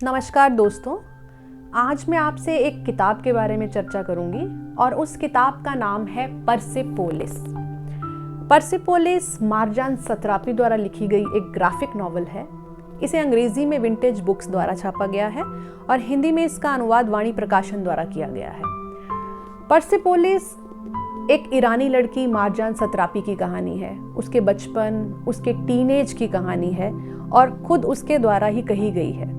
नमस्कार दोस्तों, आज मैं आपसे एक किताब के बारे में चर्चा करूंगी और उस किताब का नाम है परसेपोलिस। परसेपोलिस मार्जान सतरापी द्वारा लिखी गई एक ग्राफिक नॉवल है। इसे अंग्रेजी में विंटेज बुक्स द्वारा छापा गया है और हिंदी में इसका अनुवाद वाणी प्रकाशन द्वारा किया गया है। परसेपोलिस एक ईरानी लड़की मार्जान सतरापी की कहानी है। उसके बचपन, उसके टीनेज की कहानी है और खुद उसके द्वारा ही कही गई है।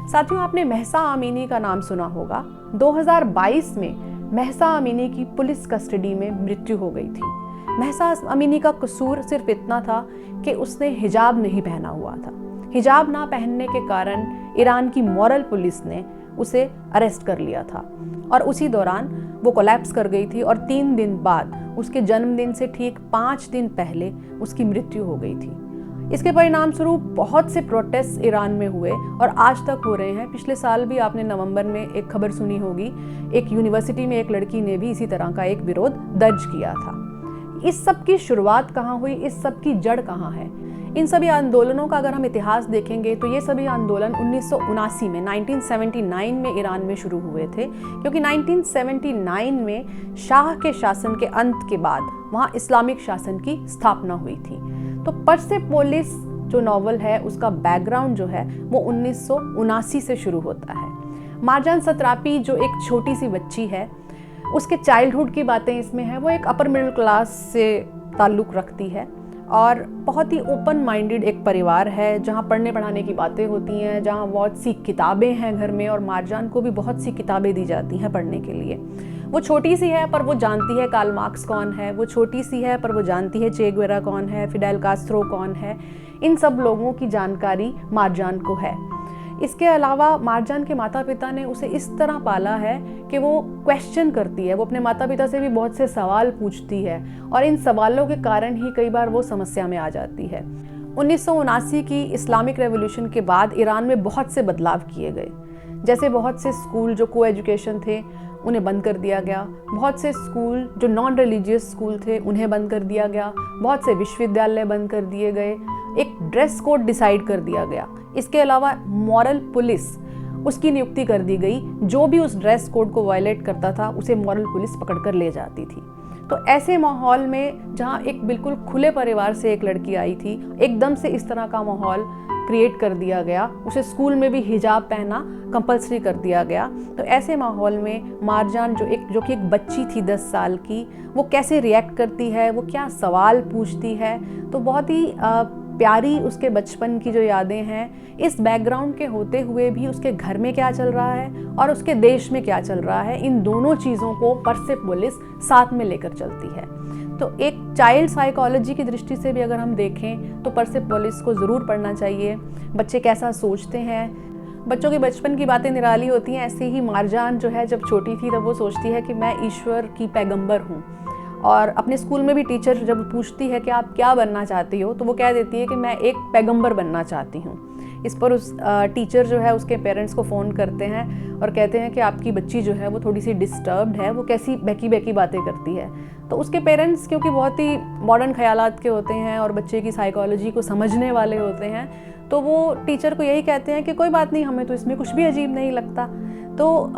साथियों, आपने महसा अमीनी का नाम सुना होगा। 2022 में महसा अमीनी की पुलिस कस्टडी में मृत्यु हो गई थी। महसा अमीनी का कसूर सिर्फ इतना था कि उसने हिजाब नहीं पहना हुआ था। हिजाब ना पहनने के कारण ईरान की मॉरल पुलिस ने उसे अरेस्ट कर लिया था और उसी दौरान वो कोलैप्स कर गई थी और 3 दिन बाद, उसके जन्मदिन से ठीक 5 दिन पहले उसकी मृत्यु हो गई थी। इसके परिणाम स्वरूप बहुत से प्रोटेस्ट ईरान में हुए और आज तक हो रहे हैं। पिछले साल भी आपने नवंबर में एक खबर सुनी होगी, एक यूनिवर्सिटी में एक लड़की ने भी इसी तरह का एक विरोध दर्ज किया था। इस सब की शुरुआत कहाँ हुई, इस सब की जड़ कहाँ है? इन सभी आंदोलनों का अगर हम इतिहास देखेंगे तो ये सभी आंदोलन 1979 में 1979 में ईरान में शुरू हुए थे, क्योंकि 1979 में शाह के शासन के अंत के बाद वहाँ इस्लामिक शासन की स्थापना हुई थी। तो परसेपोलिस जो नॉवल है उसका बैकग्राउंड जो है वो 1979 से शुरू होता है। मार्जान सतरापी जो एक छोटी सी बच्ची है, उसके चाइल्डहुड की बातें इसमें है। वो एक अपर मिडिल क्लास से ताल्लुक़ रखती है और बहुत ही ओपन माइंडेड एक परिवार है, जहाँ पढ़ने पढ़ाने की बातें होती हैं, जहाँ बहुत सी किताबें हैं घर में और मार्जान को भी बहुत सी किताबें दी जाती हैं पढ़ने के लिए। वो छोटी सी है पर वो जानती है कार्ल मार्क्स कौन है, वो छोटी सी है पर वो जानती है चे गुवेरा कौन है, फिडेल कास्त्रो कौन है। इन सब लोगों की जानकारी मार्जान को है। इसके अलावा मार्जान के माता पिता ने उसे इस तरह पाला है कि वो क्वेश्चन करती है, वो अपने माता पिता से भी बहुत से सवाल पूछती है और इन सवालों के कारण ही कई बार वो समस्या में आ जाती है। 1979 की इस्लामिक रेवोल्यूशन के बाद ईरान में बहुत से बदलाव किए गए। जैसे बहुत से स्कूल जो को एजुकेशन थे उन्हें बंद कर दिया गया, बहुत से स्कूल जो नॉन रिलीजियस स्कूल थे उन्हें बंद कर दिया गया, बहुत से विश्वविद्यालय बंद कर दिए गए, एक ड्रेस कोड डिसाइड कर दिया गया। इसके अलावा मॉरल पुलिस उसकी नियुक्ति कर दी गई, जो भी उस ड्रेस कोड को वायलेट करता था उसे मॉरल पुलिस पकड़कर ले जाती थी। तो ऐसे माहौल में जहाँ एक बिल्कुल खुले परिवार से एक लड़की आई थी, एकदम से इस तरह का माहौल क्रिएट कर दिया गया। उसे स्कूल में भी हिजाब पहनना कंपलसरी कर दिया गया। तो ऐसे माहौल में मार्जान जो कि एक बच्ची थी 10 साल की, वो कैसे रिएक्ट करती है, वो क्या सवाल पूछती है, तो बहुत ही प्यारी उसके बचपन की जो यादें हैं। इस बैकग्राउंड के होते हुए भी उसके घर में क्या चल रहा है और उसके देश में क्या चल रहा है, इन दोनों चीज़ों को परसेपोलिस साथ में लेकर चलती है। तो एक चाइल्ड साइकोलॉजी की दृष्टि से भी अगर हम देखें तो परसेपोलिस को ज़रूर पढ़ना चाहिए। बच्चे कैसा सोचते हैं, बच्चों के बचपन की बातें निराली होती हैं। ऐसे ही मार्जान जो है जब छोटी थी तब वो सोचती है कि मैं ईश्वर की पैगंबर हूँ, और अपने स्कूल में भी टीचर जब पूछती है कि आप क्या बनना चाहती हो तो वो कह देती है कि मैं एक पैगंबर बनना चाहती हूँ। इस पर उस टीचर जो है उसके पेरेंट्स को फ़ोन करते हैं और कहते हैं कि आपकी बच्ची जो है वो थोड़ी सी डिस्टर्ब्ड है, वो कैसी बहकी बहकी बातें करती है। तो उसके पेरेंट्स क्योंकि बहुत ही मॉडर्न ख्यालात के होते हैं और बच्चे की साइकोलॉजी को समझने वाले होते हैं, तो वो टीचर को यही कहते हैं कि कोई बात नहीं, हमें तो इसमें कुछ भी अजीब नहीं लगता। तो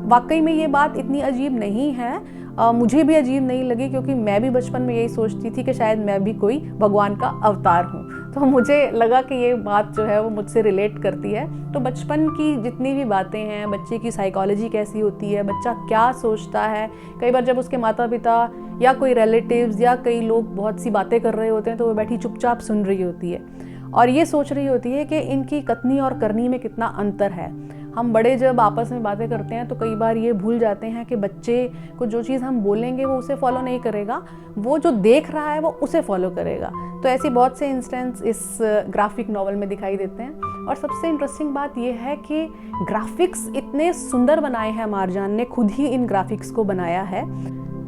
वाकई में ये बात इतनी अजीब नहीं है, मुझे भी अजीब नहीं लगी, क्योंकि मैं भी बचपन में यही सोचती थी कि शायद मैं भी कोई भगवान का अवतार हूँ। तो मुझे लगा कि ये बात जो है वो मुझसे रिलेट करती है। तो बचपन की जितनी भी बातें हैं, बच्चे की साइकोलॉजी कैसी होती है, बच्चा क्या सोचता है, कई बार जब उसके माता पिता या कोई रिलेटिव्स या कई लोग बहुत सी बातें कर रहे होते हैं तो वो बैठी चुपचाप सुन रही होती है और ये सोच रही होती है कि इनकी कथनी और करनी में कितना अंतर है। हम बड़े जब आपस में बातें करते हैं तो कई बार ये भूल जाते हैं कि बच्चे को जो चीज़ हम बोलेंगे वो उसे फॉलो नहीं करेगा, वो जो देख रहा है वो उसे फॉलो करेगा। तो ऐसी बहुत से इंस्टेंस इस ग्राफिक नॉवल में दिखाई देते हैं। और सबसे इंटरेस्टिंग बात यह है कि ग्राफिक्स इतने सुंदर बनाए हैं, मार्जान ने खुद ही इन ग्राफिक्स को बनाया है।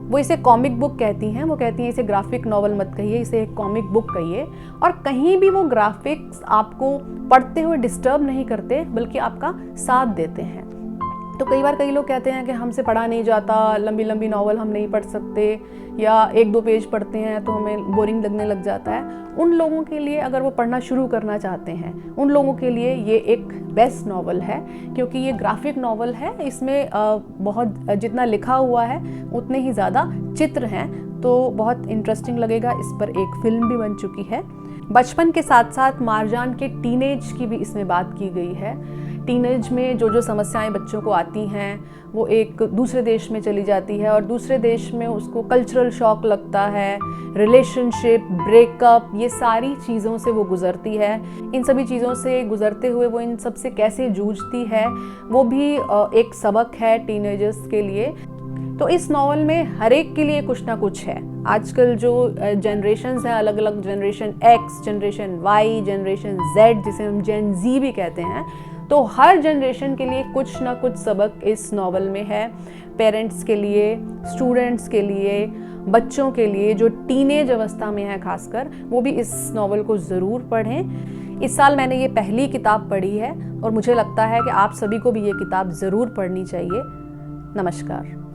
वो इसे कॉमिक बुक कहती हैं, वो कहती हैं इसे ग्राफिक नॉवल मत कहिए, इसे एक कॉमिक बुक कहिए। और कहीं भी वो ग्राफिक्स आपको पढ़ते हुए डिस्टर्ब नहीं करते, बल्कि आपका साथ देते हैं। तो कई बार कई लोग कहते हैं कि हमसे पढ़ा नहीं जाता, लंबी लंबी नॉवल हम नहीं पढ़ सकते, या 1-2 पेज पढ़ते हैं तो हमें बोरिंग लगने लग जाता है। उन लोगों के लिए, अगर वो पढ़ना शुरू करना चाहते हैं, उन लोगों के लिए ये एक बेस्ट नॉवल है, क्योंकि ये ग्राफिक नॉवल है। इसमें बहुत जितना लिखा हुआ है उतने ही ज़्यादा चित्र हैं, तो बहुत इंटरेस्टिंग लगेगा। इस पर एक फिल्म भी बन चुकी है। बचपन के साथ साथ मारजान के टीनेज की भी इसमें बात की गई है। टीनेज में जो जो समस्याएं बच्चों को आती हैं, वो एक दूसरे देश में चली जाती है और दूसरे देश में उसको कल्चरल शॉक लगता है, रिलेशनशिप, ब्रेकअप, ये सारी चीज़ों से वो गुजरती है। इन सभी चीज़ों से गुजरते हुए वो इन सब से कैसे जूझती है, वो भी एक सबक है टीनेजर्स के लिए। तो इस नॉवल में हर एक के लिए कुछ ना कुछ है। आजकल जो जनरेशन्स हैं, अलग अलग generation X, generation Y, generation Z, जिसे हम जेन Z भी कहते हैं, तो हर जनरेशन के लिए कुछ ना कुछ सबक इस नॉवल में है। पेरेंट्स के लिए, स्टूडेंट्स के लिए, बच्चों के लिए जो टीनेज अवस्था में है खासकर, वो भी इस नॉवल को ज़रूर पढ़ें। इस साल मैंने ये पहली किताब पढ़ी है और मुझे लगता है कि आप सभी को भी ये किताब ज़रूर पढ़नी चाहिए। नमस्कार।